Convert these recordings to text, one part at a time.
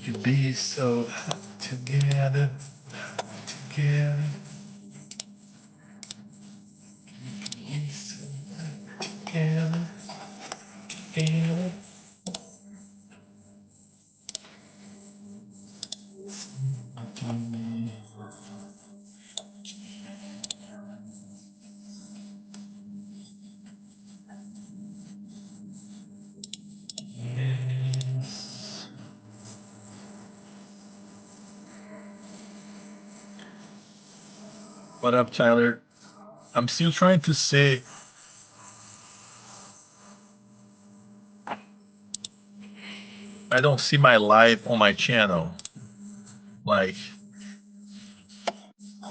could be so together, together. Be so together, together. Yes. What up, Tyler? I'm still trying to say I don't see my live on my channel. Like,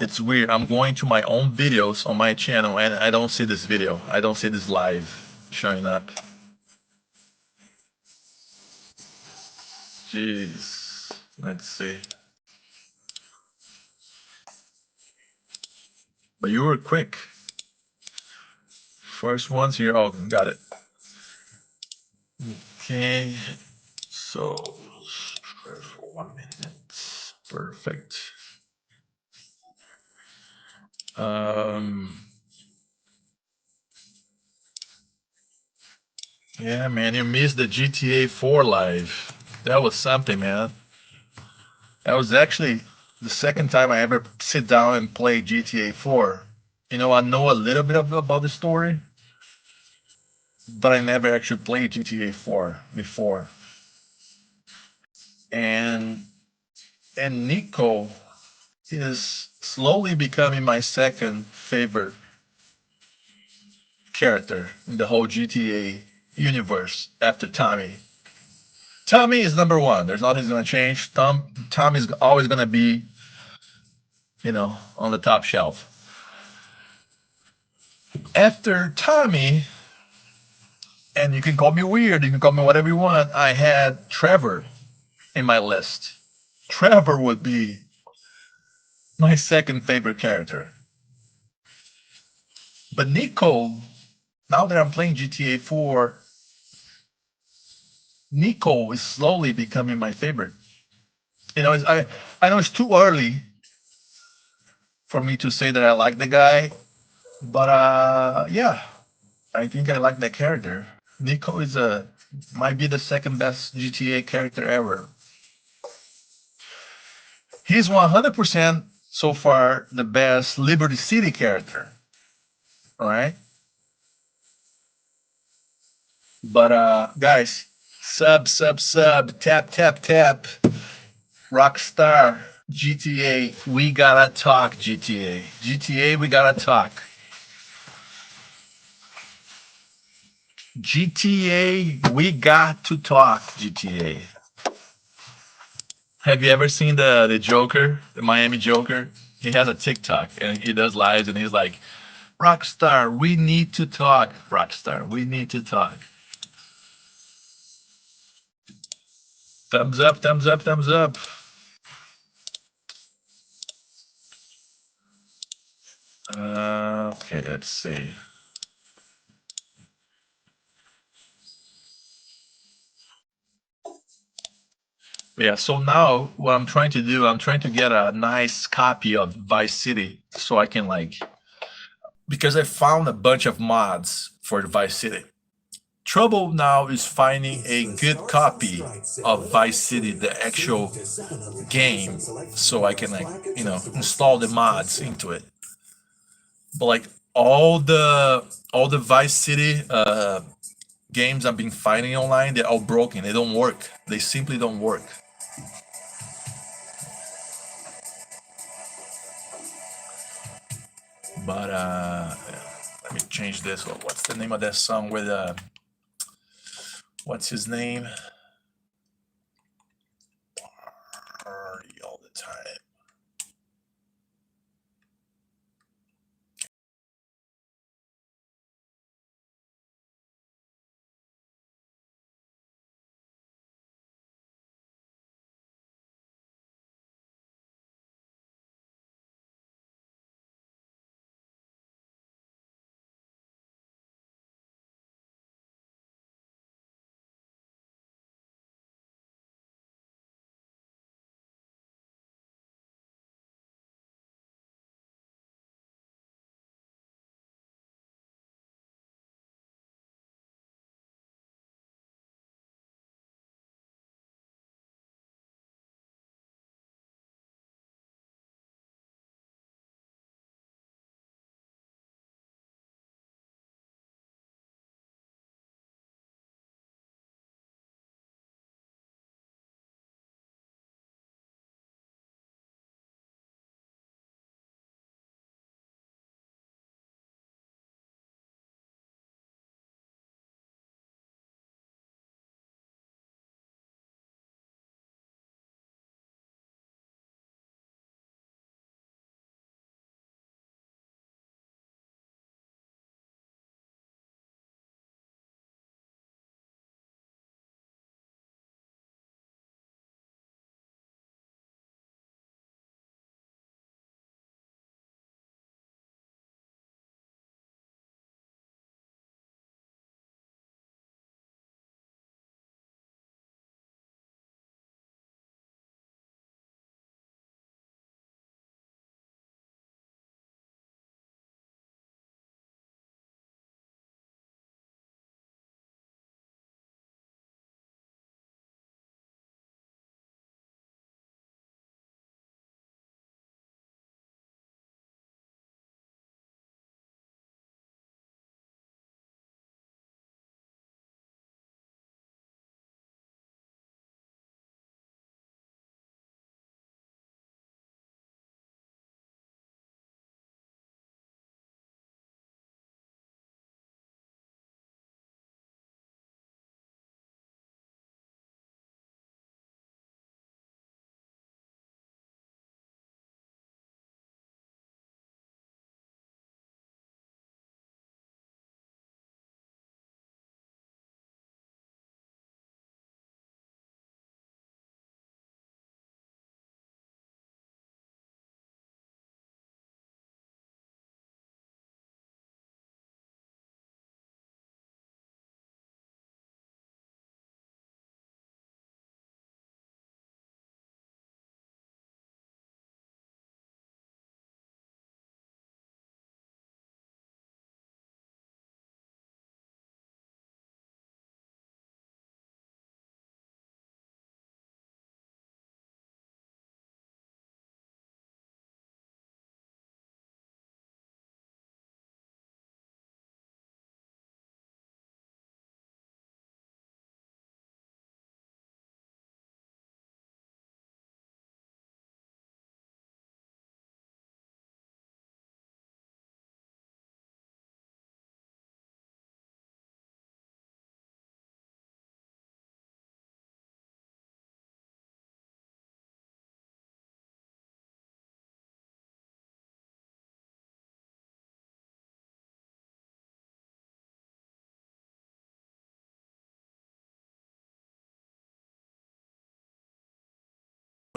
it's weird. I'm going to my own videos on my channel and I don't see this video. I don't see this live showing up. Jeez. Let's see. But you were quick. First ones here. Oh, got it. Okay. So, for 1 minute. Perfect. Um, yeah, man, you missed the GTA 4 live. That was something, man. That was actually the second time I ever sit down and play GTA 4. You know, I know a little bit about the story, but I never actually played GTA 4 before. And Nico is slowly becoming my second favorite character in the whole GTA universe after Tommy. Tommy is number one. There's nothing's gonna change. Tommy's always gonna be, on the top shelf. After Tommy, and you can call me weird, you can call me whatever you want. I had Trevor in my list. Trevor would be my second favorite character. But Nico, now that I'm playing GTA 4, Nico is slowly becoming my favorite. I know it's too early for me to say that I like the guy, but yeah, I think I like that character. Nico is a might be the second best GTA character ever. He's 100% so far the best Liberty City character. All right, but guys, sub, tap, Rockstar, GTA, we gotta talk. GTA, we gotta talk. GTA, we got to talk. GTA. Have you ever seen the Joker, the Miami Joker? He has a TikTok and he does lives and he's like, Rockstar, we need to talk. Rockstar, we need to talk. Thumbs up, thumbs up, thumbs up. Okay, let's see. Yeah, so now what I'm trying to do, I'm trying to get a nice copy of Vice City so I can because I found a bunch of mods for Vice City. Trouble now is finding a good copy of Vice City, the actual game, so I can install the mods into it. But all the Vice City games I've been finding online, they're all broken. They don't work. They simply don't work. But let me change this. What's the name of that song with what's his name? Party all the time.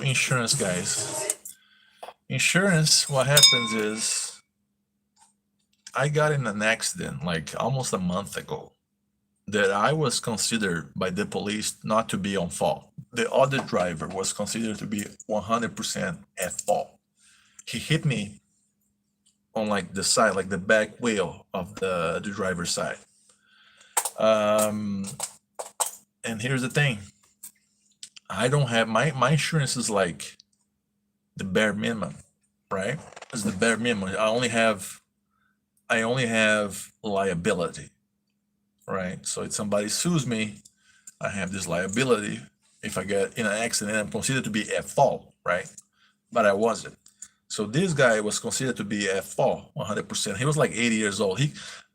Insurance, guys. Insurance, what happens is I got in an accident like almost a month ago that I was considered by the police not to be on fault. The other driver was considered to be 100% at fault. He hit me on like the side, like the back wheel of the driver's side. And here's the thing. I don't have my insurance is like the bare minimum, right? It's the bare minimum. I only have liability, right? So if somebody sues me, I have this liability. If I get in an accident, I'm considered to be at fault, right? But I wasn't. So this guy was considered to be at fault 100%. He was like 80 years old.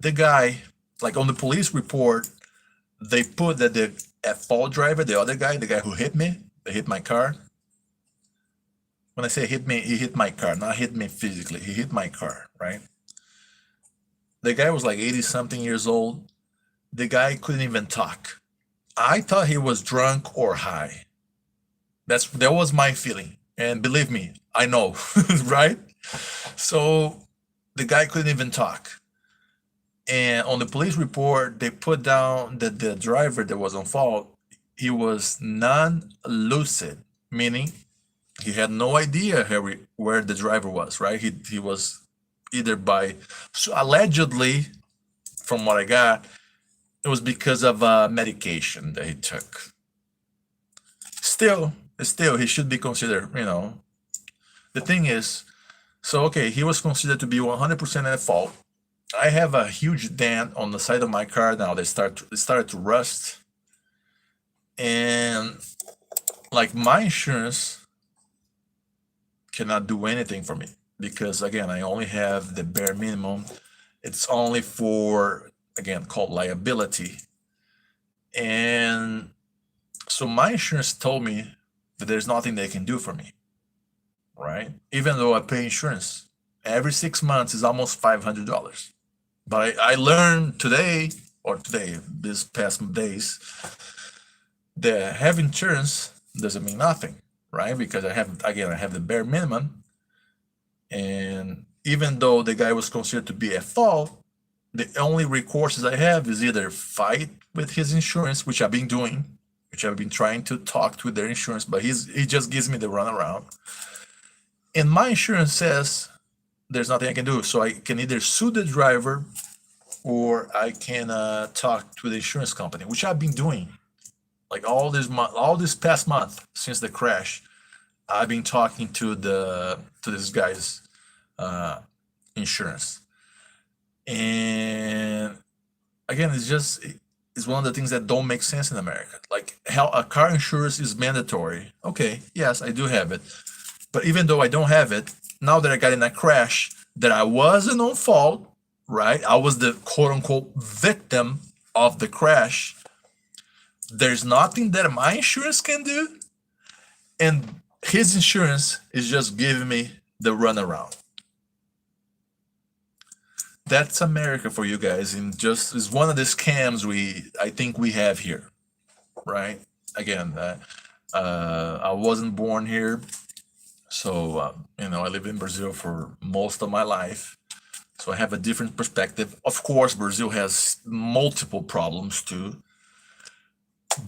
The guy, like on the police report, they put that the at fault driver, the other guy, the guy who hit me, they hit my car. When I say hit me, he hit my car, not hit me physically. He hit my car, right? The guy was like 80 something years old. The guy couldn't even talk. I thought he was drunk or high. That was my feeling. And believe me, I know, right? So the guy couldn't even talk. And on the police report, they put down that the driver that was on fault, he was non-lucid, meaning he had no idea where the driver was, right? He was either so allegedly, from what I got, it was because of medication that he took. Still, he should be considered, The thing is, so okay, he was considered to be 100% at fault. I have a huge dent on the side of my car now. It started to rust. And like my insurance cannot do anything for me because again, I only have the bare minimum. It's only for, again, called liability. And so my insurance told me that there's nothing they can do for me, right? Even though I pay insurance every 6 months is almost $500. But I learned these past days, that having insurance doesn't mean nothing, right? Because I have the bare minimum. And even though the guy was considered to be at fault, the only recourses I have is either fight with his insurance, which I've been doing, which I've been trying to talk to their insurance, but he just gives me the runaround. And my insurance says there's nothing I can do. So I can either sue the driver or I can talk to the insurance company, which I've been doing. Like all this past month since the crash, I've been talking to this guy's insurance. And again, it's one of the things that don't make sense in America. Like how a car insurance is mandatory. Okay, yes, I do have it. But even though I don't have it, now that I got in a crash that I wasn't on fault, right? I was the quote unquote victim of the crash. There's nothing that my insurance can do. And his insurance is just giving me the runaround. That's America for you guys, and just is one of the scams I think we have here, right? Again, I wasn't born here, so I lived in Brazil for most of my life, so I have a different perspective. Of course, Brazil has multiple problems too,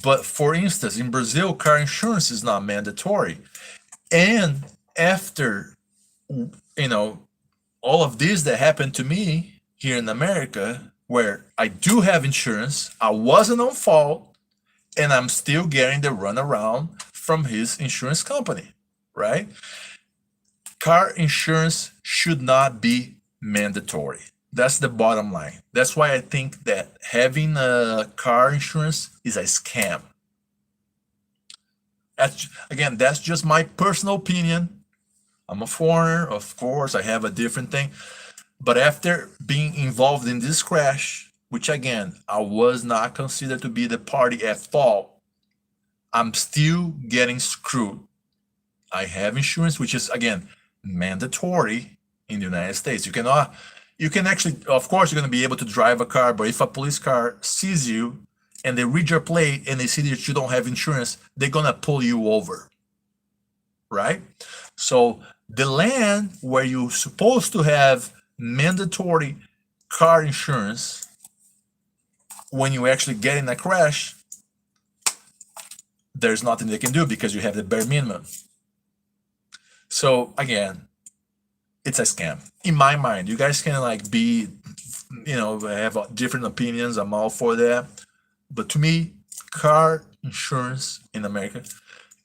but for instance, in Brazil, car insurance is not mandatory, and after all of this that happened to me here in America, where I do have insurance, I wasn't on fault, and I'm still getting the runaround from his insurance company, right? Car insurance should not be mandatory. That's the bottom line. That's why I think that having a car insurance is a scam. That's just my personal opinion. I'm a foreigner, of course, I have a different thing. But after being involved in this crash, which again, I was not considered to be the party at fault, I'm still getting screwed. I have insurance, which is, again, mandatory in the United States. You can actually, of course, you're going to be able to drive a car, but if a police car sees you and they read your plate and they see that you don't have insurance, they're going to pull you over. right? So the land where you're supposed to have mandatory car insurance when you actually get in a crash, there's nothing they can do because you have the bare minimum. So again, it's a scam in my mind. You guys can like be, have different opinions. I'm all for that. But to me, car insurance in America,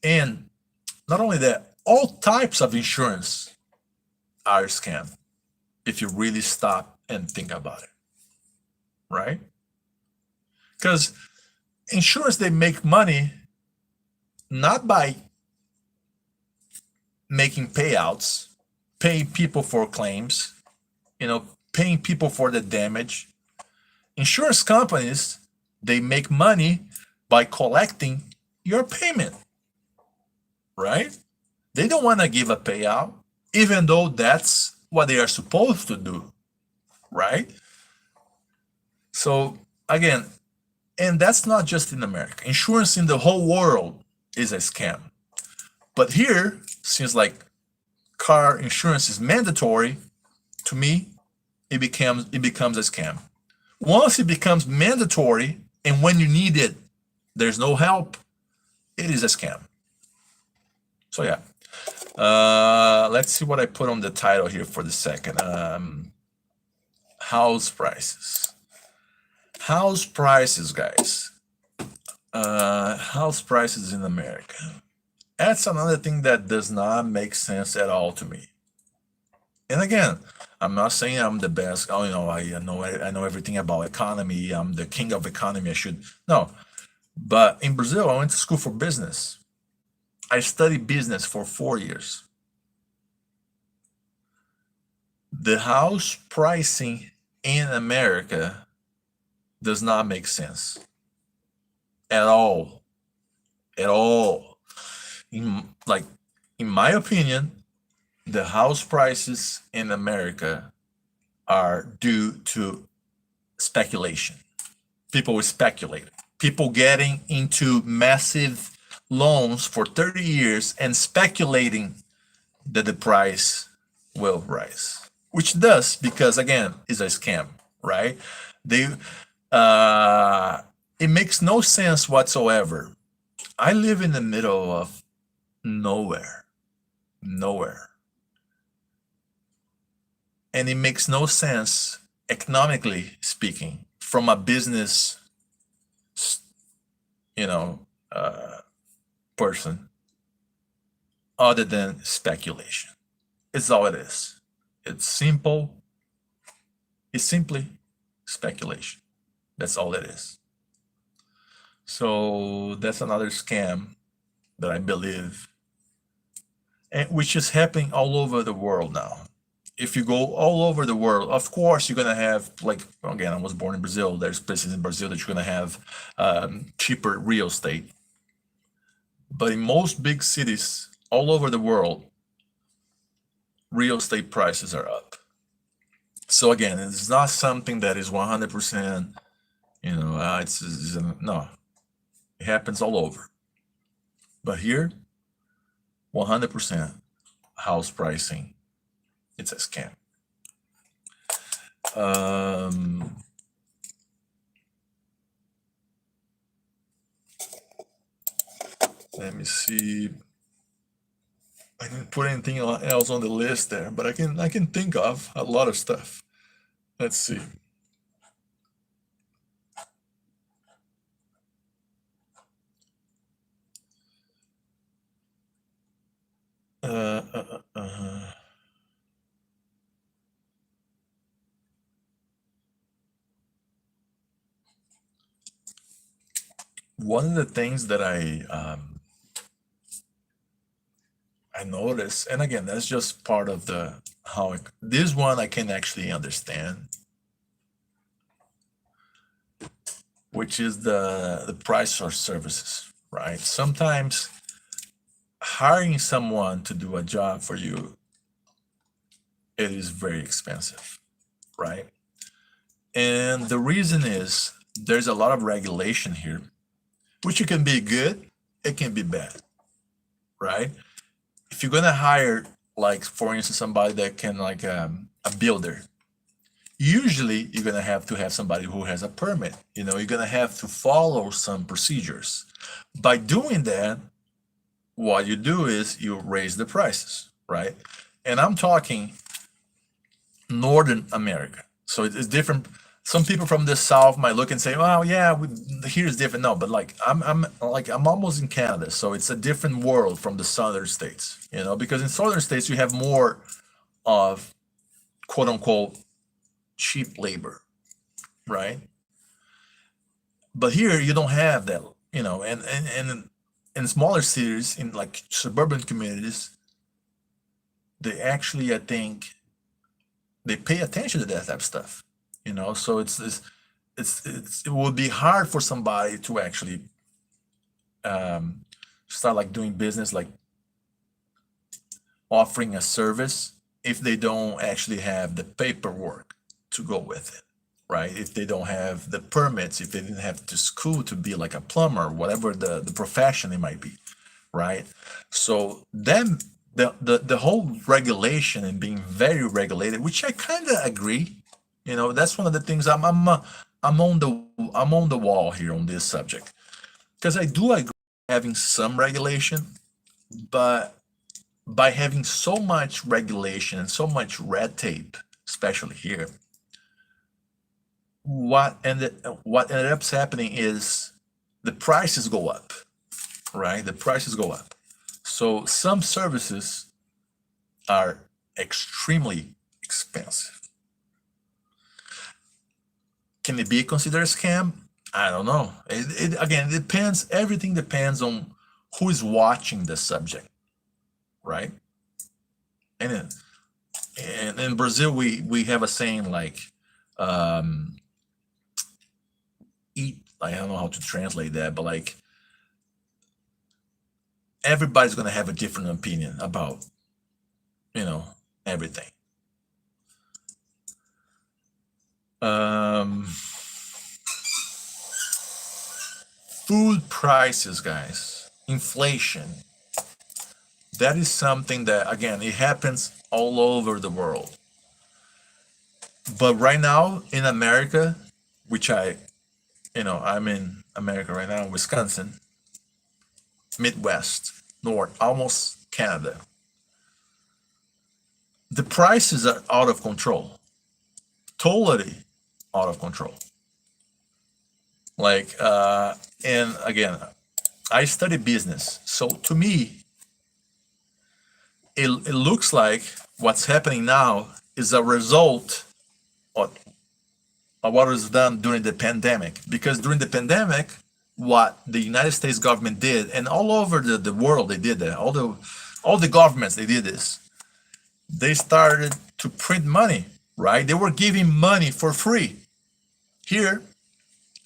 and not only that, all types of insurance are a scam if you really stop and think about it, right? Because insurance, they make money not by making payouts, paying people for claims, paying people for the damage. Insurance companies, they make money by collecting your payment, right? They don't want to give a payout, even though that's what they are supposed to do, right? So again, and that's not just in America. Insurance in the whole world is a scam. But here, since like car insurance is mandatory, to me, it becomes a scam. Once it becomes mandatory, and when you need it, there's no help, it is a scam. So yeah, let's see what I put on the title here for the second. House prices. House prices, guys. House prices in America. That's another thing that does not make sense at all to me. And again, I'm not saying I'm the best. Oh, I know everything about economy. I'm the king of economy. I should no. But in Brazil, I went to school for business. I studied business for 4 years. The house pricing in America does not make sense at all. At all. In my opinion, the house prices in America are due to speculation. People will speculate. People getting into massive loans for 30 years and speculating that the price will rise, which does, because again, is a scam, right? It makes no sense whatsoever. I live in the middle of nowhere. And it makes no sense, economically speaking, from a business, person, other than speculation. It's all it is. It's simple. It's simply speculation. That's all it is. So that's another scam that I believe, and which is happening all over the world now. If you go all over the world, of course, you're gonna have, like, again, I was born in Brazil. There's places in Brazil that you're gonna have cheaper real estate. But in most big cities all over the world, real estate prices are up. So again, it's not something that is 100%, no, it happens all over. But here, 100% house pricing, it's a scam. Let me see. I didn't put anything else on the list there, but I can think of a lot of stuff. Let's see. One of the things that I noticed, and again, that's just part of this one I can actually understand, which is the price of services, right? Sometimes hiring someone to do a job for you, it is very expensive, right? And the reason is there's a lot of regulation here, which can be good, it can be bad, right? if you're gonna hire, like for instance, somebody that can like a builder, usually you're gonna have to have somebody who has a permit. You know, you're gonna have to follow some procedures. By doing that, what you do is you raise the prices, right? And I'm talking Northern America. So it's different. Some people from the South might look and say, "Well, yeah, here's different." No, but like I'm almost in Canada, so it's a different world from the Southern states. You know, because in Southern states you have more of quote unquote cheap labor, right? But here you don't have that. You know, and in smaller cities, in like suburban communities, they actually, I think, they pay attention to that type of stuff. You know, so it would be hard for somebody to actually um, start like doing business, like offering a service, if they don't actually have the paperwork to go with it, right? If they don't have the permits, if they didn't have to school to be like a plumber, whatever the profession it might be, right? So then the whole regulation and being very regulated, which I kind of agree, you know, that's one of the things I'm on the wall here on this subject, because I do agree having some regulation, but by having so much regulation and so much red tape, especially here, what ended up happening is the prices go up, right? The prices go up. So some services are extremely expensive. Can it be considered a scam? I don't know. Again, it depends. Everything depends on who is watching the subject, right? And in Brazil, we have a saying like, um, eat. I don't know how to translate that, but like everybody's gonna have a different opinion about, you know, everything. Um, Food prices, guys, inflation. That is something that, again, it happens all over the world. But right now in America, which I'm in America right now, Wisconsin, Midwest, North, almost Canada. The prices are out of control, totally out of control. Like, and again, I study business, so to me, it looks like what's happening now is a result of what was done during the pandemic. Because during the pandemic, what the United States government did, and all over the world they did that, all the governments they did this. They started to print money, right? They were giving money for free. Here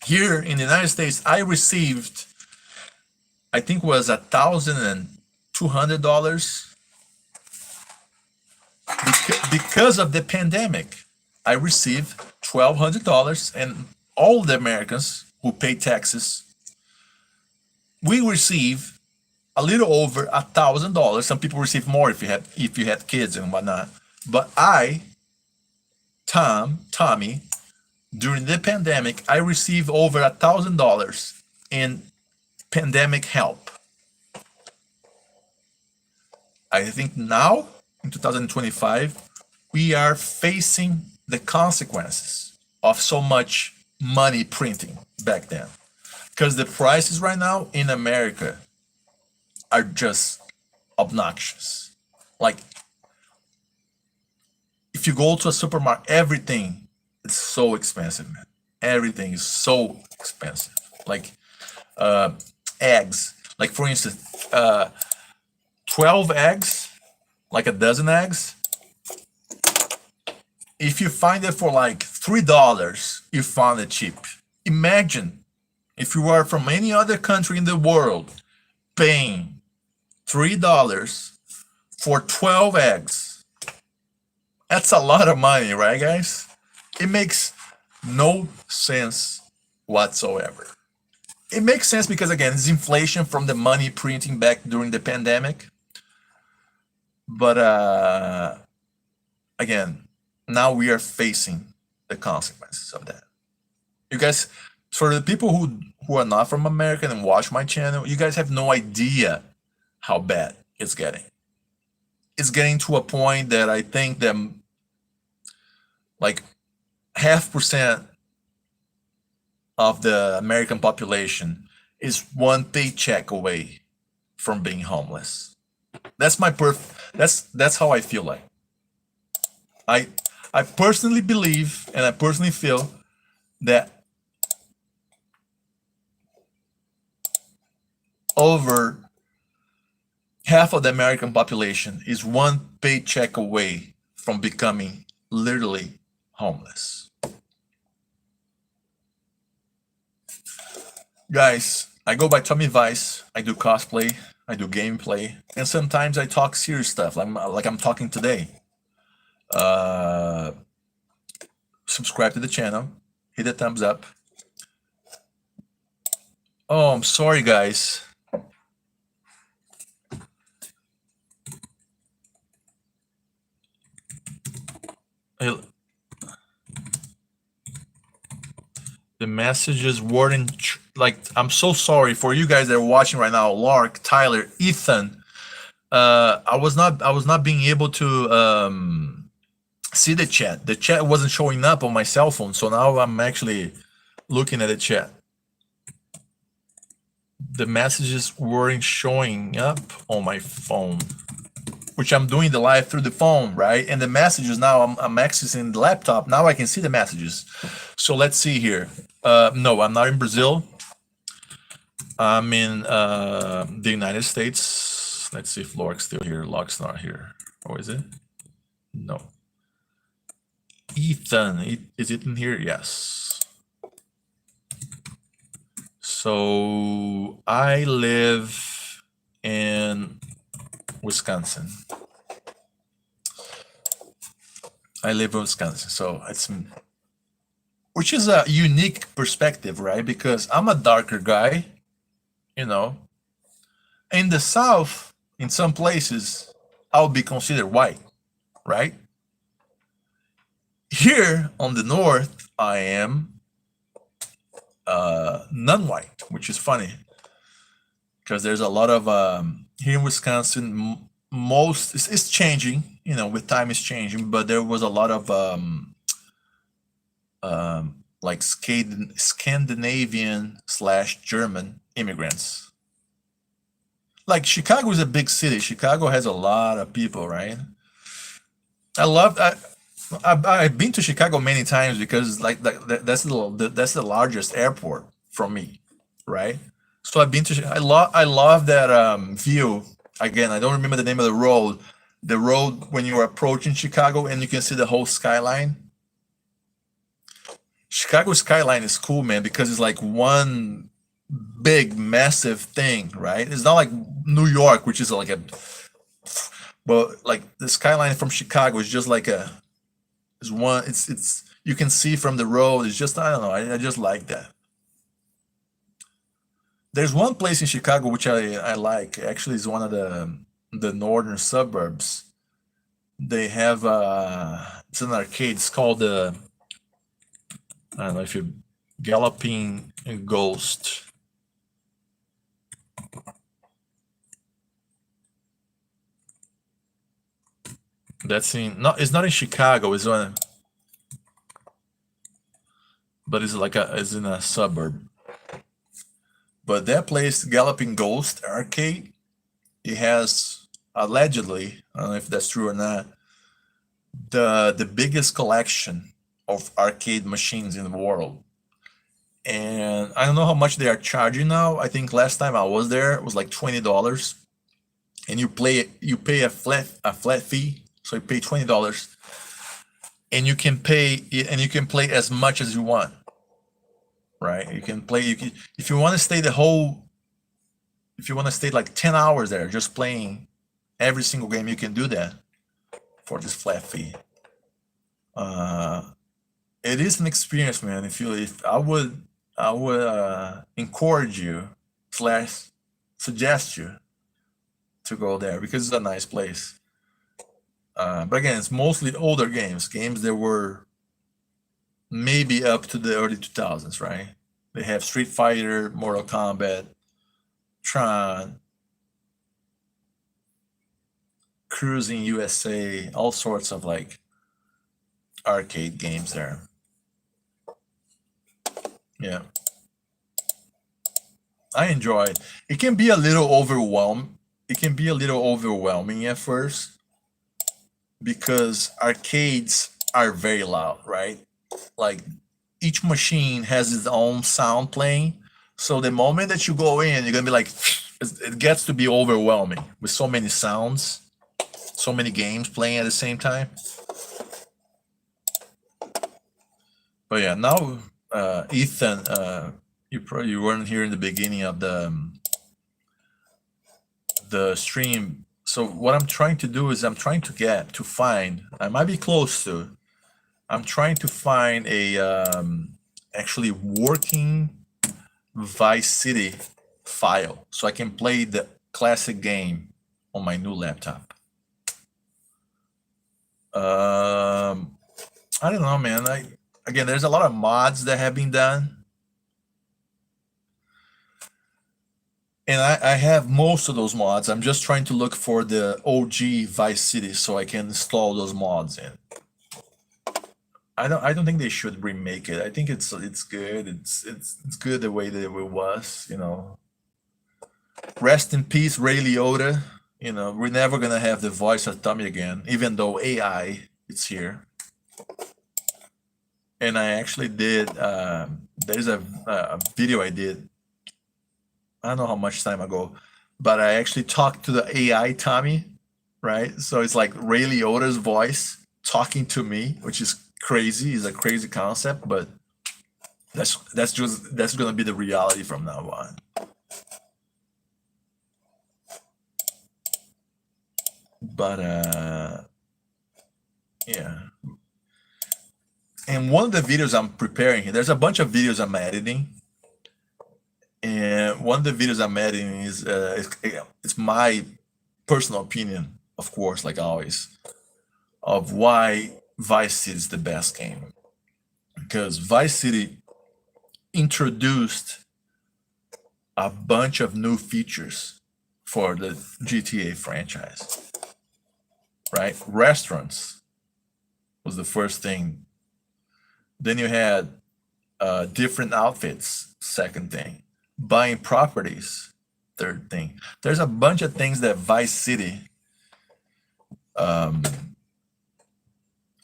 in the United States, I received, I think it was $1,200 because of the pandemic. I received $1,200, and all the Americans who pay taxes, we receive a little over $1,000. Some people receive more if you had kids and whatnot. But Tommy, during the pandemic, I received over $1,000 in pandemic help. I think now in 2025, we are facing the consequences of so much money printing back then, because the prices right now in America are just obnoxious. Like, if you go to a supermarket, everything is so expensive, man. Everything is so expensive. Like eggs. Like for instance, 12 eggs, like a dozen eggs. If you find it for like $3, you found it cheap. Imagine if you are from any other country in the world paying $3 for 12 eggs. That's a lot of money, right, guys? It makes no sense whatsoever. It makes sense because, again, it's inflation from the money printing back during the pandemic. But again, now we are facing the consequences of that. You guys, for the people who are not from America and watch my channel, you guys have no idea how bad it's getting. It's getting to a point that I think that like 0.5% of the American population is one paycheck away from being homeless. That's my that's how I feel like. I I personally believe and I personally feel that over half of the American population is one paycheck away from becoming literally homeless. Guys, I go by Tommy Vice. I do cosplay, I do gameplay, and sometimes I talk serious stuff, like I'm talking today. Uh, Subscribe to the channel, hit the thumbs up. Oh, I'm sorry, guys. The messages weren't like, I'm so sorry for you guys that are watching right now. Lark, Tyler, Ethan. I was not being able to see the chat. The chat wasn't showing up on my cell phone, so now I'm actually looking at the chat. The messages weren't showing up on my phone, which I'm doing the live through the phone, right? And the messages now I'm accessing the laptop. Now I can see the messages. So let's see here. No, I'm not in Brazil. I'm in the United States. Let's see if Lork's still here. Lork's not here. Or is it? No. Ethan, is it in here? Yes. So I live in Wisconsin. I live in Wisconsin, so it's, which is a unique perspective, right? Because I'm a darker guy, you know. In the South, in some places, I'll be considered white, right? Here on the North, I am non-white, which is funny because there's a lot of here in Wisconsin. Most it's changing, you know, with time it's changing, but there was a lot of like Scandinavian / German immigrants. Like Chicago is a big city. Chicago has a lot of people, right? I've been to Chicago many times because like that's the largest airport from me, right? So I've been to I love that view. Again, I don't remember the name of the road. The road when you're approaching Chicago and you can see the whole skyline. Chicago skyline is cool, man, because it's like one big massive thing, right? It's not like New York, which is like a, but like the skyline from Chicago is just like a, is one, it's you can see from the road. It's just, I don't know, I just like that. There's one place in Chicago which I like. Actually, is one of the northern suburbs. They have it's an arcade. It's called the, I don't know if you, Galloping Ghost. That's in, no, it's not in Chicago. It's one, but it's like a, it's in a suburb. But that place, Galloping Ghost Arcade, it has allegedly, I don't know if that's true or not, the biggest collection of arcade machines in the world. And I don't know how much they are charging now. I think last time I was there, it was like $20, and you pay a flat fee, so you pay $20, and you can play as much as you want, right? You can play, if you want to stay the whole, if you want to stay like 10 hours there just playing every single game, you can do that for this flat fee. It is an experience, man. If I would encourage you / suggest you to go there because it's a nice place. But again, it's mostly older games that were maybe up to the early 2000s, right? They have Street Fighter, Mortal Kombat, Tron, Cruising USA, all sorts of like arcade games there. Yeah, I enjoy it. It can be a little overwhelmed. It can be a little overwhelming at first because arcades are very loud, right? Like each machine has its own sound playing. So the moment that you go in, you're gonna be like, it gets to be overwhelming with so many sounds, so many games playing at the same time. But yeah, now Ethan, you weren't here in the beginning of the stream. So what I'm trying to do is I'm trying to find. I might be close to. I'm trying to find a actually working Vice City file so I can play the classic game on my new laptop. I don't know, man. Again, there's a lot of mods that have been done, and I have most of those mods. I'm just trying to look for the OG Vice City so I can install those mods in. I don't think they should remake it. I think it's good. It's good the way that it was. Rest in peace, Ray Liotta. We're never gonna have the voice of Tommy again, even though AI it's here. And I actually did. There's a video I did. I don't know how much time ago, but I actually talked to the AI Tommy, right? So it's like Ray Liotta's voice talking to me, which is crazy. It's a crazy concept, but that's gonna be the reality from now on. But yeah. And one of the videos I'm preparing here, there's a bunch of videos I'm editing, and one of the videos I'm editing is it's my personal opinion, of course, like always, of why Vice City is the best game. Because Vice City introduced a bunch of new features for the GTA franchise, right? Restaurants was the first thing. Then you had different outfits, second thing. Buying properties, third thing. There's a bunch of things that Vice City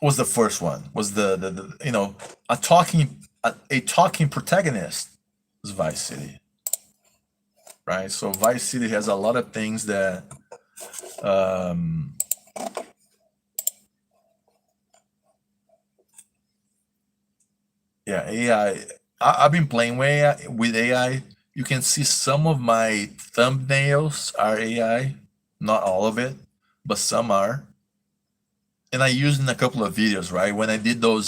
was the first one. Was the a talking protagonist was Vice City, right? So Vice City has a lot of things that yeah, AI. I've been playing with AI. You can see some of my thumbnails are AI, not all of it, but some are. And I used in a couple of videos, right? When I did those,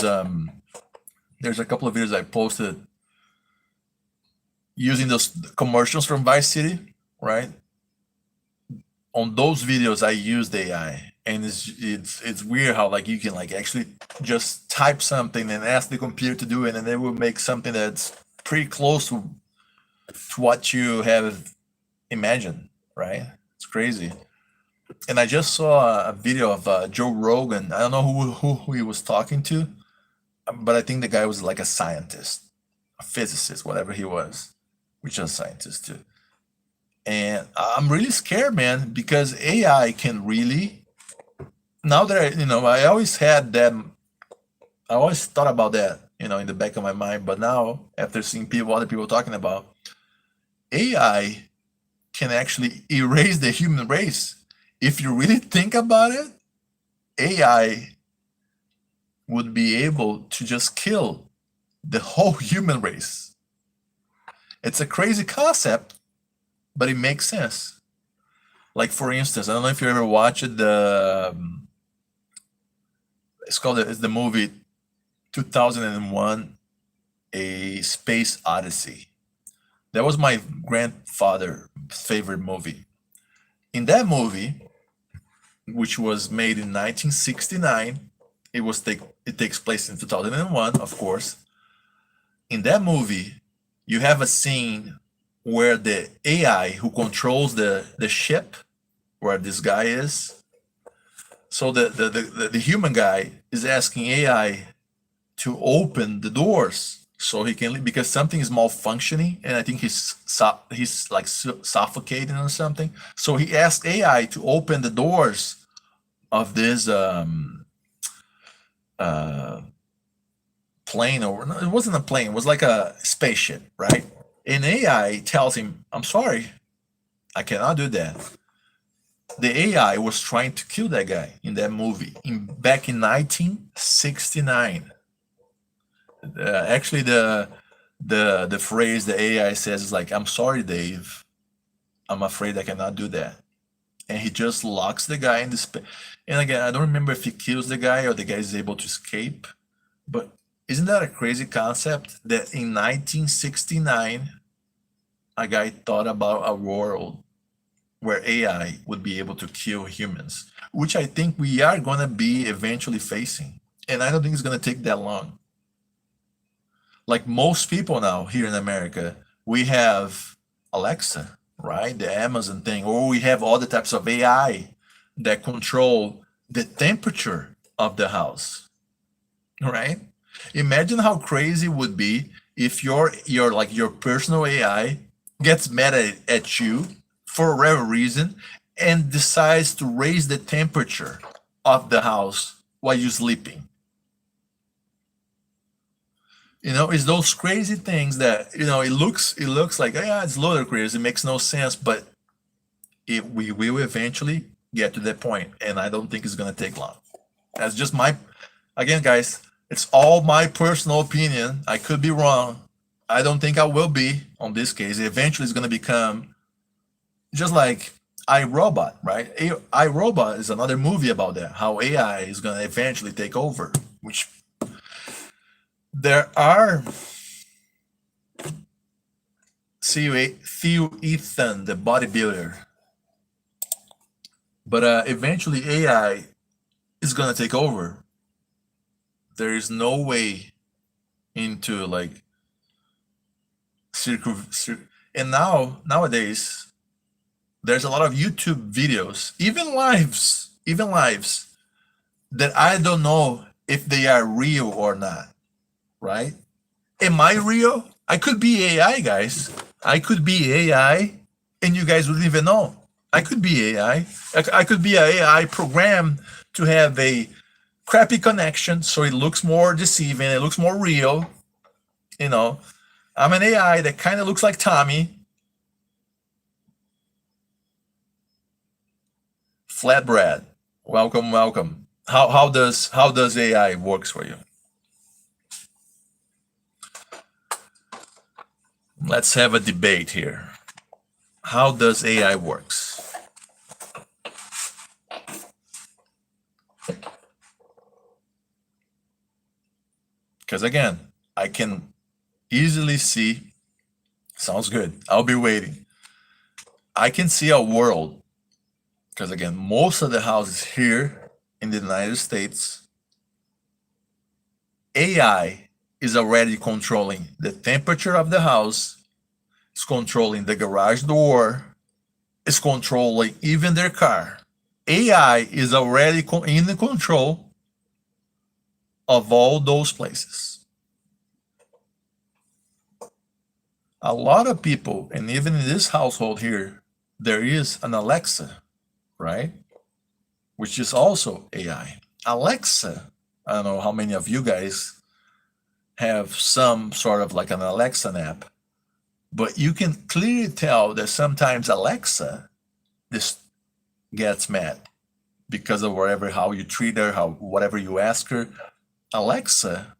there's a couple of videos I posted using those commercials from Vice City, right? On those videos, I used AI, and it's weird how like you can like actually just type something and ask the computer to do it, and it will make something that's pretty close to what you have imagined, right? It's crazy. And I just saw a video of Joe Rogan. I don't know who he was talking to, but I think the guy was like a scientist, a physicist, whatever he was, which is a scientist too. And I'm really scared, man, because AI can really. Now that I always had that. I always thought about that, in the back of my mind. But now, after seeing other people talking about AI, can actually erase the human race. If you really think about it, AI would be able to just kill the whole human race. It's a crazy concept, but it makes sense. Like for instance, I don't know if you ever watched it's the movie 2001, A Space Odyssey. That was my grandfather's favorite movie. In that movie, which was made in 1969. It takes place in 2001, of course. In that movie, you have a scene where the AI who controls the ship where this guy is. So the human guy is asking AI to open the doors so he can leave because something is malfunctioning, and I think he's like suffocating or something. So he asked AI to open the doors of this plane, or no, it wasn't a plane, it was like a spaceship, right? And AI tells him, "I'm sorry, I cannot do that." The AI was trying to kill that guy in that movie back in 1969. Actually, the phrase the AI says is like, "I'm sorry, Dave. I'm afraid I cannot do that." And he just locks the guy in the space. And again, I don't remember if he kills the guy or the guy is able to escape. But isn't that a crazy concept that in 1969, a guy thought about a world where AI would be able to kill humans, which I think we are going to be eventually facing. And I don't think it's going to take that long. Like most people now here in America, we have Alexa, right? The Amazon thing, or we have all the types of AI that control the temperature of the house, right? Imagine how crazy it would be if your personal AI gets mad at you for whatever reason and decides to raise the temperature of the house while you're sleeping. It's those crazy things that it looks like, yeah, it's ludicrous, it makes no sense, but we will eventually get to that point, and I don't think it's going to take long. That's just again, guys, it's all my personal opinion. I could be wrong. I don't think I will be on this case. Eventually it's going to become just like iRobot, right? iRobot is another movie about that, how AI is going to eventually take over, which there are. Theo Ethan, the bodybuilder. But eventually AI is going to take over. There is no way into like and nowadays there's a lot of YouTube videos, even lives that I don't know if they are real or not, right? Am I real? I could be AI, guys. I could be AI and you guys wouldn't even know. I could be AI. I could be an AI programmed to have a crappy connection so it looks more deceiving, it looks more real. I'm an AI that kind of looks like Tommy. Flatbread, welcome. How does AI works for you? Let's have a debate here. How does AI works? Because again, I can easily see. Sounds good. I'll be waiting. I can see a world, because again, most of the houses here in the United States, AI is already controlling the temperature of the house, it's controlling the garage door, it's controlling even their car. AI is already in the control of all those places. A lot of people, and even in this household here, there is an Alexa, right? Which is also AI. Alexa, I don't know how many of you guys have some sort of like an Alexa app, but you can clearly tell that sometimes Alexa this gets mad because of how you treat her, whatever you ask her. Alexa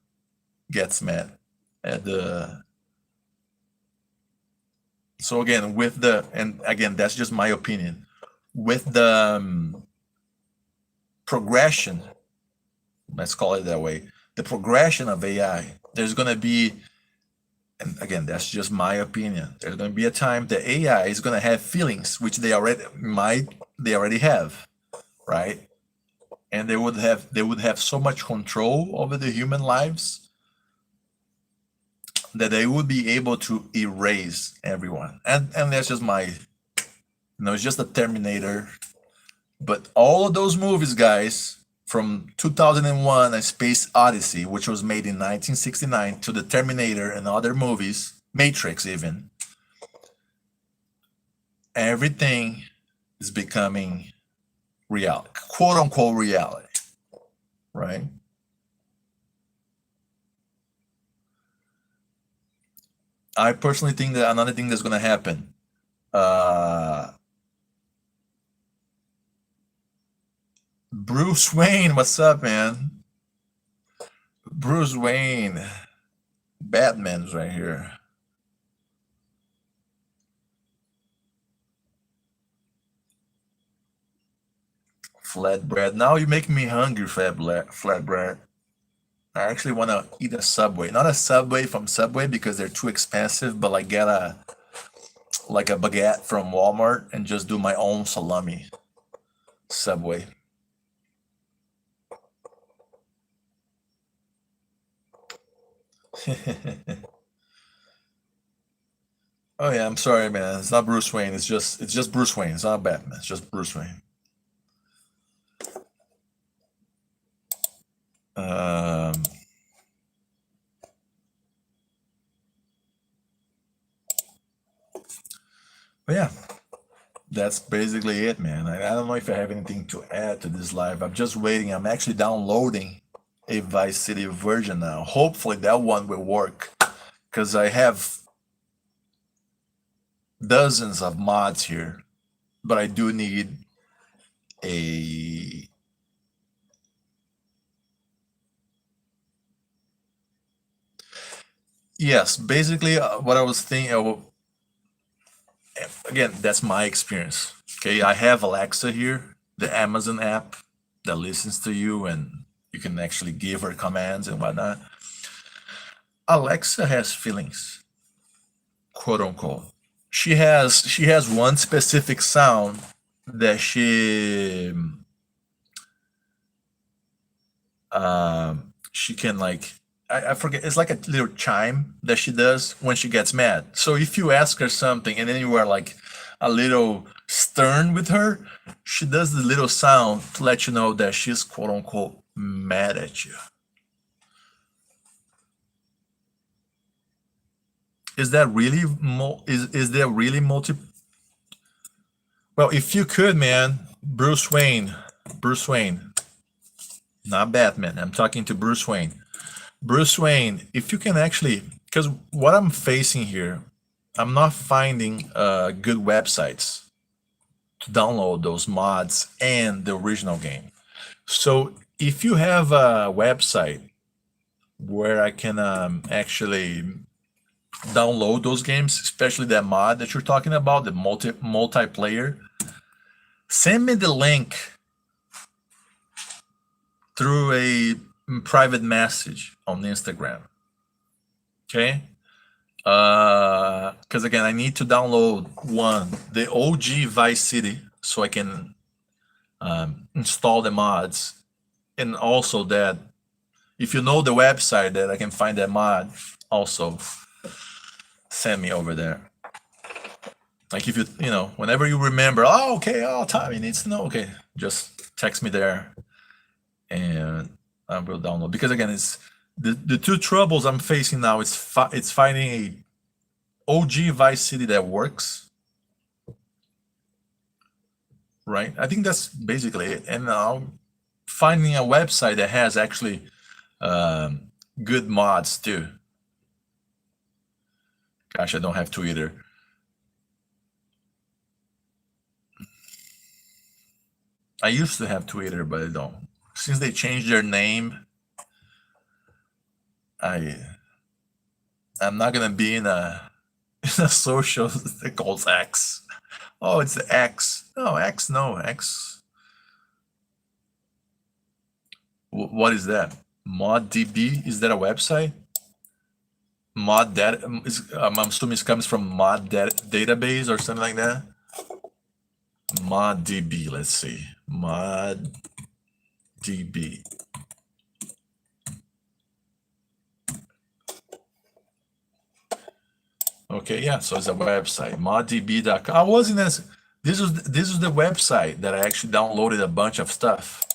gets mad at the. So again, and again, that's just my opinion. With the progression, let's call it that way, the progression of AI, there's going to be, and again, that's just my opinion, there's going to be a time that AI is going to have feelings, which they already have. right? And they would have so much control over the human lives that they would be able to erase everyone. And that's just it's just a Terminator. But all of those movies, guys, from 2001 A Space Odyssey, which was made in 1969, to the Terminator and other movies, Matrix even, everything is becoming reality, quote unquote reality, right? I personally think that another thing that's going to happen, uh, Bruce Wayne, what's up, man? Bruce Wayne, Batman's right here. Flatbread. Now you're making me hungry, flatbread. I actually want to eat a Subway. Not a Subway from Subway because they're too expensive, but like get a baguette from Walmart and just do my own salami Subway. Oh yeah, I'm sorry, man. It's not Bruce Wayne. It's just Bruce Wayne. It's not Batman. It's just Bruce Wayne. Um, but yeah, that's basically it, man. I don't know if I have anything to add to this live. I'm just waiting. I'm actually downloading a Vice City version now. Hopefully that one will work because I have dozens of mods here, but I do need a yes. Basically, what I was thinking. Again, that's my experience. Okay, I have Alexa here, the Amazon app that listens to you, and you can actually give her commands and whatnot. Alexa has feelings, quote unquote. She has one specific sound that she can like I forget, it's like a little chime that she does when she gets mad. So if you ask her something and then you are like a little stern with her, she does the little sound to let you know that she's quote unquote mad at you. Is that really is there really multi well, if you could, man, Bruce Wayne, not Batman. I'm talking to Bruce Wayne. Bruce Wayne, if you can actually, because what I'm facing here, I'm not finding good websites to download those mods and the original game. So if you have a website where I can actually download those games, especially that mod that you're talking about, the multiplayer, send me the link through a private message on Instagram. Okay? Because again, I need to download the OG Vice City, so I can install the mods, and also that if you know the website that I can find that mod, also send me over there. Like if whenever you remember, oh okay, oh Tommy needs to know, okay, just text me there, and I will download. Because again, it's the two troubles I'm facing now. It's finding a OG Vice City that works, right? I think that's basically it. And now finding a website that has actually good mods too. Gosh, I don't have Twitter. I used to have Twitter, but I don't. Since they changed their name, I'm not gonna be in a in a social that calls X. Oh, it's the X. No, X. No, X. What is that? ModDB? Is that a website? Mod data I'm assuming it comes from database or something like that. ModDB. Let's see. ModDB. Okay, yeah, so it's a website, moddb.com. I wasn't as this was the website that I actually downloaded a bunch of stuff.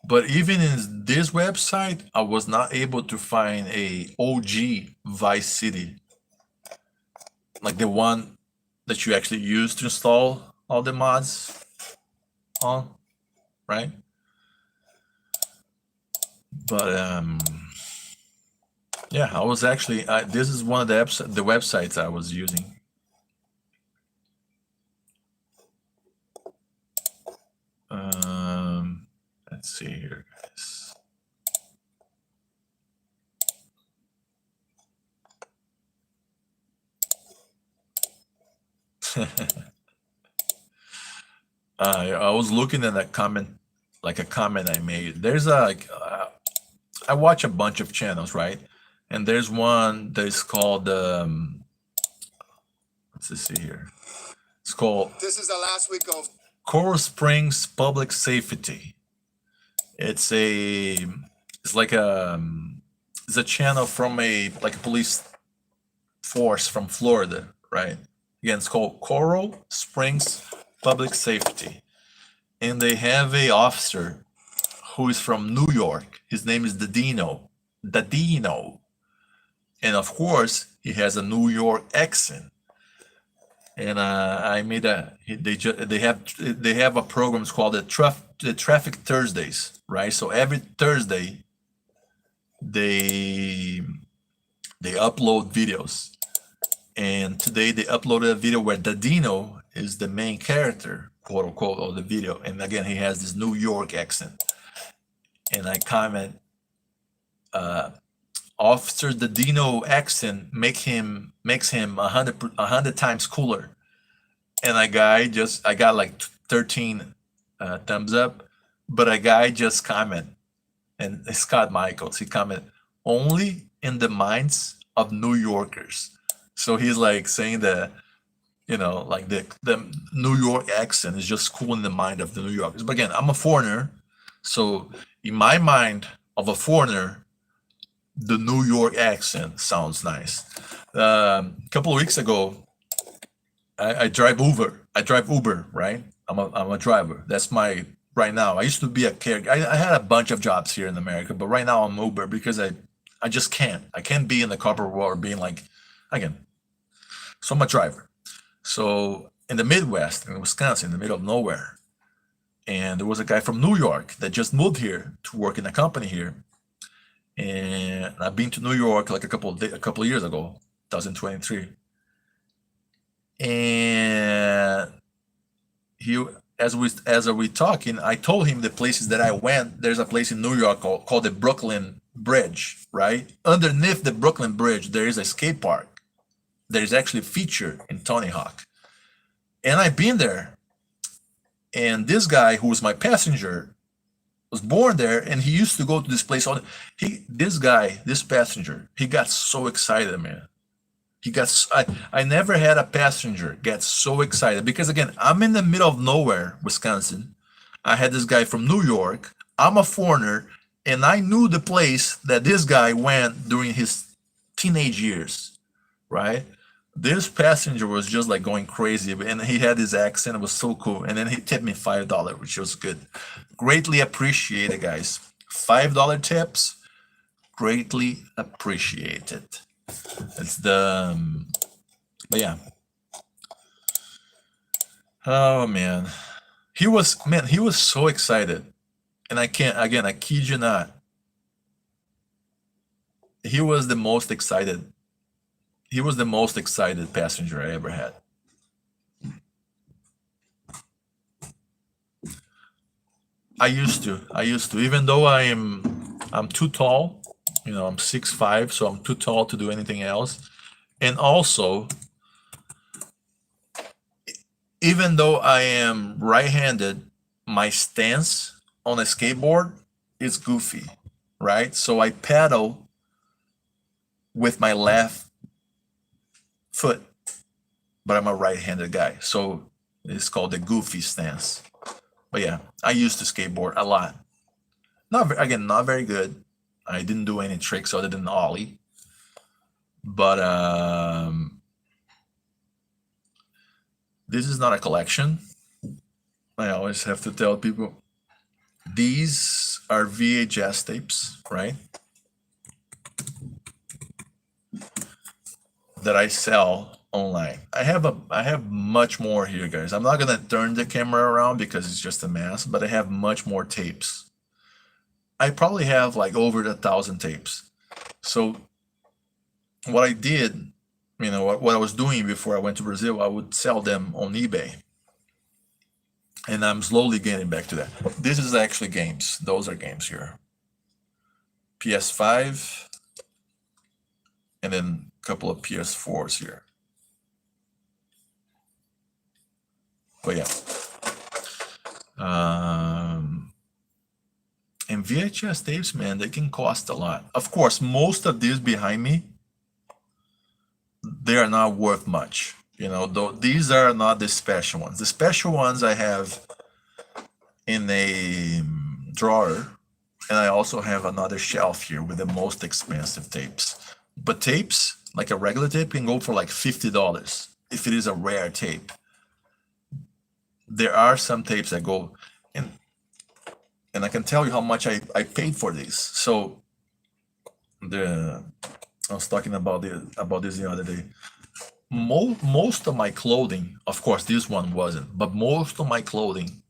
But even in this website, I was not able to find a OG Vice City, like the one that you actually use to install all the mods on, right? But yeah, I was actually this is one of the websites I was using. Let's see here, guys. I was looking at that comment, like a comment I made. There's a I watch a bunch of channels, right? And there's one that is called let's see here. It's called This is the last week of Coral Springs Public Safety. It's like it's a channel from like a police force from Florida, right? Again, it's called Coral Springs Public Safety, and they have a officer who is from New York. His name is Dadino, and of course he has a New York accent. And I made they have a program called the Traffic Thursdays, right? So every Thursday they upload videos, and today they uploaded a video where Dadino is the main character, quote unquote, of the video, and again he has this New York accent, and I comment, Officer Dadino accent makes him 100 times cooler, and I got like 13 thumbs up, but a guy just comment, and Scott Michaels, he comment, only in the minds of New Yorkers. So he's like saying that, like the New York accent is just cool in the mind of the New Yorkers. But again, I'm a foreigner, so in my mind of a foreigner, the New York accent sounds nice. A couple of weeks ago, I drive Uber, right? I'm a driver. That's my right now. I used to be a caregiver. I had a bunch of jobs here in America, but right now I'm Uber because I just can't. I can't be in the corporate world being like, again. So I'm a driver. So in the Midwest, in Wisconsin, in the middle of nowhere, and there was a guy from New York that just moved here to work in a company here. And I've been to New York like a couple of years ago, 2023. And as we talking, I told him the places that I went. There's a place in New York called the Brooklyn Bridge, right? Underneath the Brooklyn Bridge, there is a skate park. There's actually a feature in Tony Hawk. And I've been there. And this guy who was my passenger was born there, and he used to go to this place. This passenger, he got so excited, man. I never had a passenger get so excited because again, I'm in the middle of nowhere, Wisconsin. I had this guy from New York. I'm a foreigner, and I knew the place that this guy went during his teenage years, right? This passenger was just like going crazy, and he had his accent. It was so cool. And then he tipped me $5, which was good. Greatly appreciated, guys. $5 tips, greatly appreciated. It's but yeah. Oh man, he was so excited, and I kid you not. He was the most excited. He was the most excited passenger I ever had. I used to, even though I'm too tall, I'm 6'5", so I'm too tall to do anything else. And also, even though I am right-handed, my stance on a skateboard is goofy, right? So I paddle with my left foot, but I'm a right-handed guy. So It's called the goofy stance. But yeah, I used to skateboard a lot. Again, not very good. I didn't do any tricks other than ollie. But this is not a collection. I always have to tell people these are VHS tapes, right? That I sell online. I have much more here, guys. I'm not gonna turn the camera around because it's just a mess, but I have much more tapes. I probably have like over 1,000 tapes. So what I did, what I was doing before I went to Brazil, I would sell them on eBay. And I'm slowly getting back to that. This is actually games. Those are games here. PS5, and then a couple of PS4s here. But yeah. And VHS tapes, man, they can cost a lot. Of course, most of these behind me, they are not worth much. Though these are not the special ones. The special ones I have in a drawer, and I also have another shelf here with the most expensive tapes. But tapes, like a regular tape, can go for like $50 if it is a rare tape. There are some tapes that go, and I can tell you how much I paid for these. So I was talking about this the other day. Most of my clothing, of course, this one wasn't, but most of my clothing,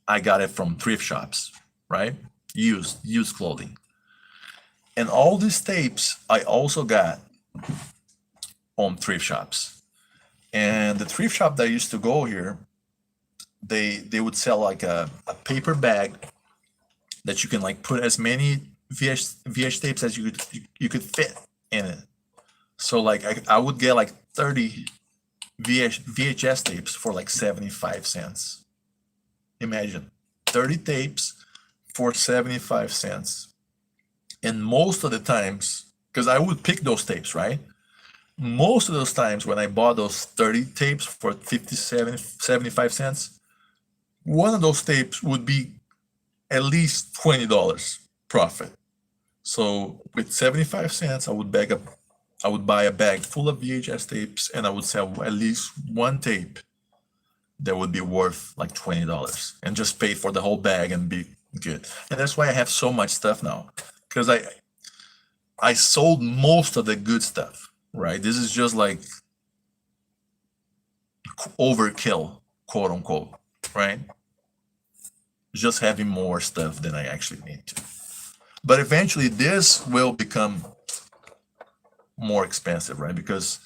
I got it from thrift shops, right? Used clothing. And all these tapes I also got on thrift shops. And the thrift shop that I used to go here, they would sell like a paper bag that you can like put as many VH tapes as you could fit in it. So like I would get like 30 VHS tapes for like 75 cents. Imagine 30 tapes for 75 cents. And most of the times, because I would pick those tapes, right? Most of those times when I bought those 30 tapes for 75 cents, one of those tapes would be at least $20 profit. So with 75 cents, I would buy a bag full of VHS tapes, and I would sell at least one tape that would be worth like $20 and just pay for the whole bag and be good. And that's why I have so much stuff now, because I sold most of the good stuff, right? This is just like overkill, quote unquote, right? Just having more stuff than I actually need to. But eventually this will become more expensive, right? Because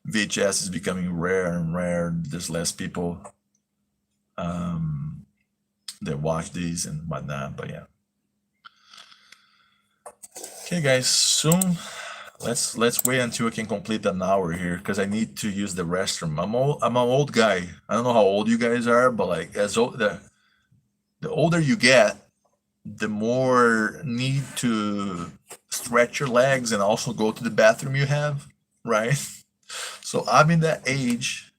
VHS is becoming rare and rare. There's less people that watch these and whatnot, but yeah. Okay, guys, soon let's wait until I can complete an hour here, because I need to use the restroom. I'm an old guy. I don't know how old you guys are, but like the older you get, the more need to stretch your legs and also go to the bathroom you have, right? So I'm in that age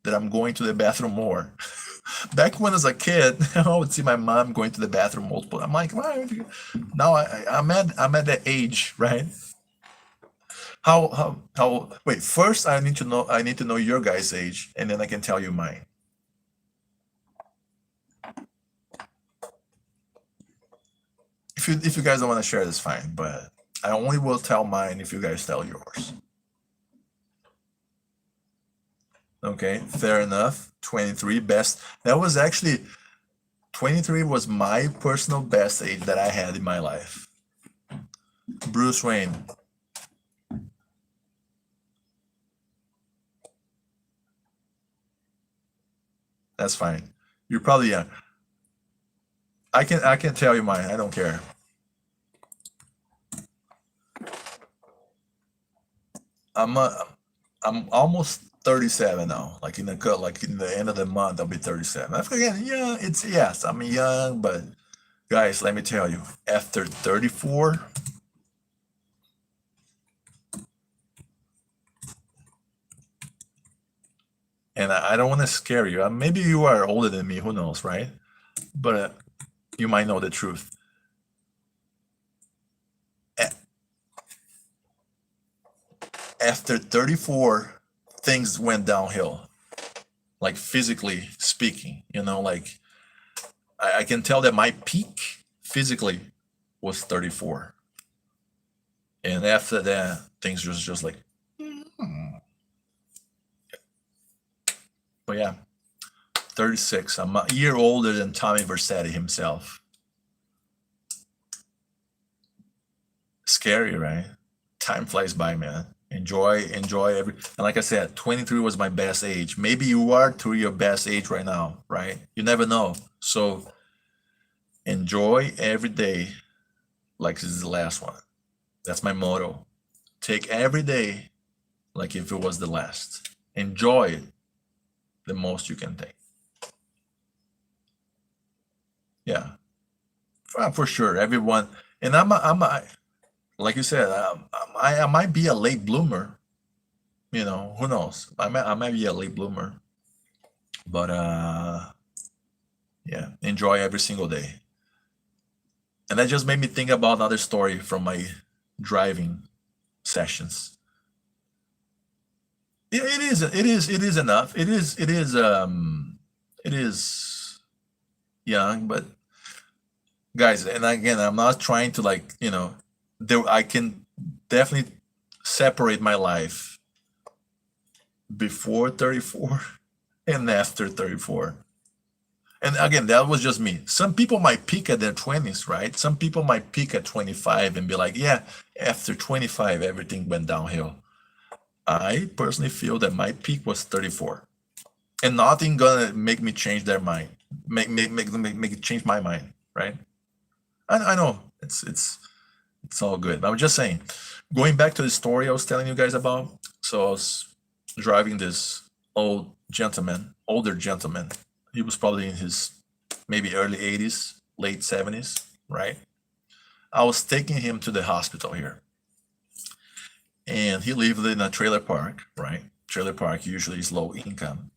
that I'm going to the bathroom more. Back when as a kid, I would see my mom going to the bathroom multiple. I'm like, why? Now I'm at that age, right? How? Wait, first I need to know your guys' age, and then I can tell you mine. If you guys don't want to share, that's fine. But I only will tell mine if you guys tell yours. Okay, fair enough. 23 best. That was actually 23 was my personal best age that I had in my life. Bruce Wayne. That's fine. You're probably young. I can tell you mine. I don't care. I'm almost 37 now. Like in the end of the month, I'll be 37. I forget. Yeah, yes, I'm young, but guys, let me tell you, after 34, and I don't want to scare you. Maybe you are older than me, who knows, right? But you might know the truth. After 34, things went downhill, like physically speaking. Like I can tell that my peak physically was 34. And after that, things was just like, but yeah, 36. I'm a year older than Tommy Vercetti himself. Scary, right? Time flies by, man. Enjoy every. And like I said, 23 was my best age. Maybe you are to your best age right now, right? You never know. So enjoy every day like this is the last one. That's my motto. Take every day like if it was the last. Enjoy it the most you can take. Yeah, for sure. Everyone, and like you said, I might be a late bloomer. Who knows? I might be a late bloomer, but yeah, enjoy every single day. And that just made me think about another story from my driving sessions. It is enough. It is young, but guys, and again, I'm not trying to like, there I can definitely separate my life before 34 and after 34. And again, that was just me. Some people might peak at their 20s, right? Some people might peak at 25 and be like, yeah, after 25, everything went downhill. I personally feel that my peak was 34. And nothing gonna make me change their mind. Make it change my mind, right? I know it's all good. But I'm just saying, going back to the story I was telling you guys about. So I was driving this older gentleman. He was probably in his maybe early 80s, late 70s, right? I was taking him to the hospital here. And he lived in a trailer park, right? Trailer park usually is low income.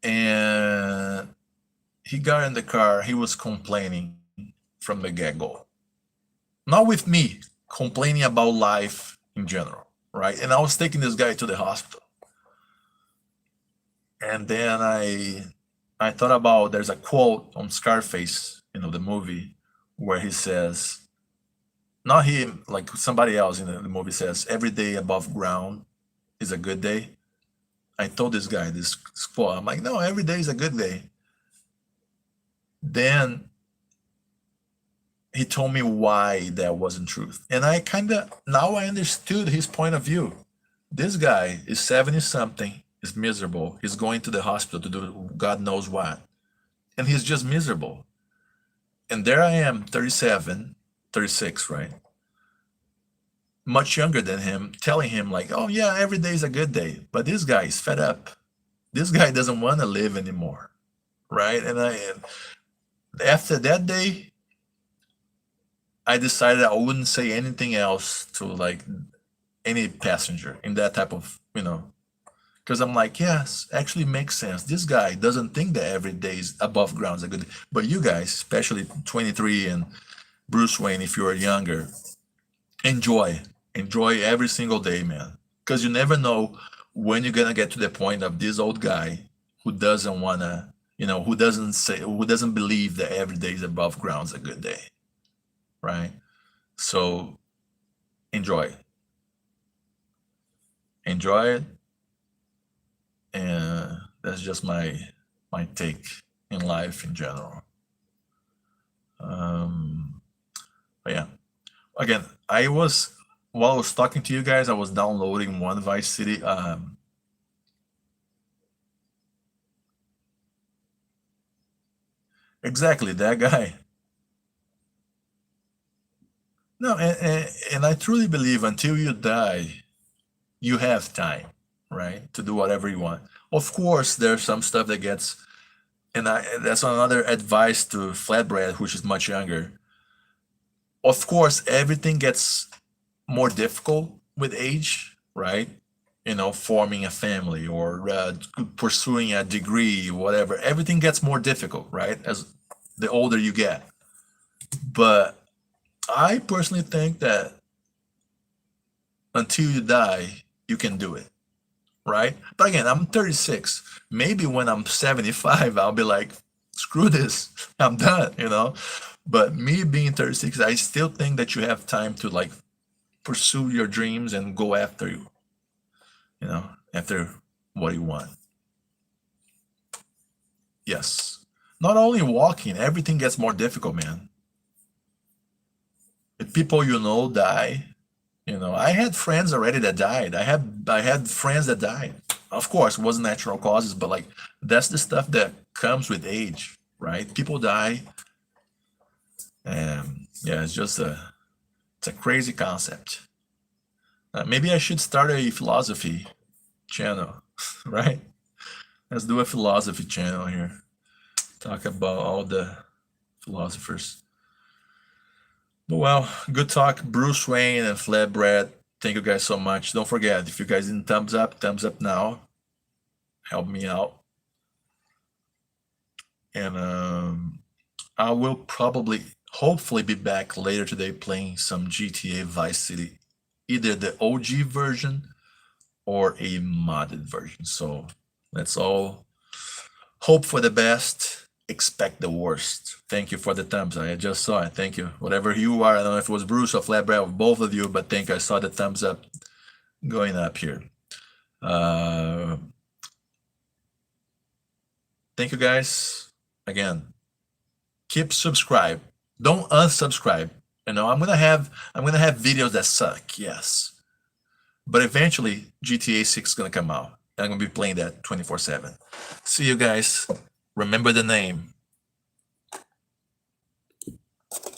And he got in the car, he was complaining from the get-go. Not with me, complaining about life in general, right? And I was taking this guy to the hospital. And then I thought about, there's a quote on Scarface, the movie, where he says, not him, like somebody else in the movie says, every day above ground is a good day. I told this guy this quote. I'm like, no, every day is a good day. Then he told me why that wasn't truth. And now I understood his point of view. This guy is 70 something, is miserable. He's going to the hospital to do God knows what. And he's just miserable. And there I am, 37, 36, right? Much younger than him, telling him like, oh yeah, every day is a good day. But this guy is fed up. This guy doesn't want to live anymore, right? And after that day, I decided I wouldn't say anything else to like any passenger in that type of, because I'm like, yes, actually makes sense. This guy doesn't think that every day is above ground is a good day. But you guys, especially 23 and Bruce Wayne, if you're younger, enjoy every single day, man, because you never know when you're gonna get to the point of this old guy who doesn't wanna, who doesn't believe that every day is above ground is a good day, right? So enjoy it, and that's just my take in life in general. But yeah, again, while I was talking to you guys, I was downloading one Vice City. Exactly, that guy. No, and I truly believe until you die, you have time, right, to do whatever you want. Of course, there's some stuff that gets, and that's another advice to Flatbread, which is much younger. Of course, everything gets more difficult with age, right? you know, forming a family or pursuing a degree, whatever. Everything gets more difficult, right? As the older you get. But I personally think that until you die, you can do it, right? But again, I'm 36. Maybe when I'm 75, I'll be like, screw this, I'm done, you know? But me being 36, I still think that you have time to like pursue your dreams and go after you know, after what you want. Yes. Not only walking, everything gets more difficult, man. If people you know die, you know, I had friends already that died. I had friends that died. Of course, it wasn't natural causes, but like that's the stuff that comes with age, right? People die, and yeah, it's a crazy concept. Maybe I should start a philosophy channel, right? Let's do a philosophy channel here. Talk about all the philosophers. Well, good talk, Bruce Wayne and Flatbread. Thank you guys so much. Don't forget, if you guys didn't thumbs up now. Help me out. And I will probably, hopefully, be back later today playing some GTA Vice City, either the OG version or a modded version. So let's all hope for the best, expect the worst. Thank you for the thumbs. I just saw it. Thank you. Whatever you are, I don't know if it was Bruce or Flatbread, both of you, but I saw the thumbs up going up here. Thank you guys. Again, keep subscribe. Don't unsubscribe. You know, I'm gonna have videos that suck, yes. But eventually GTA 6 is gonna come out. And I'm gonna be playing that 24/7. See you guys. Remember the name.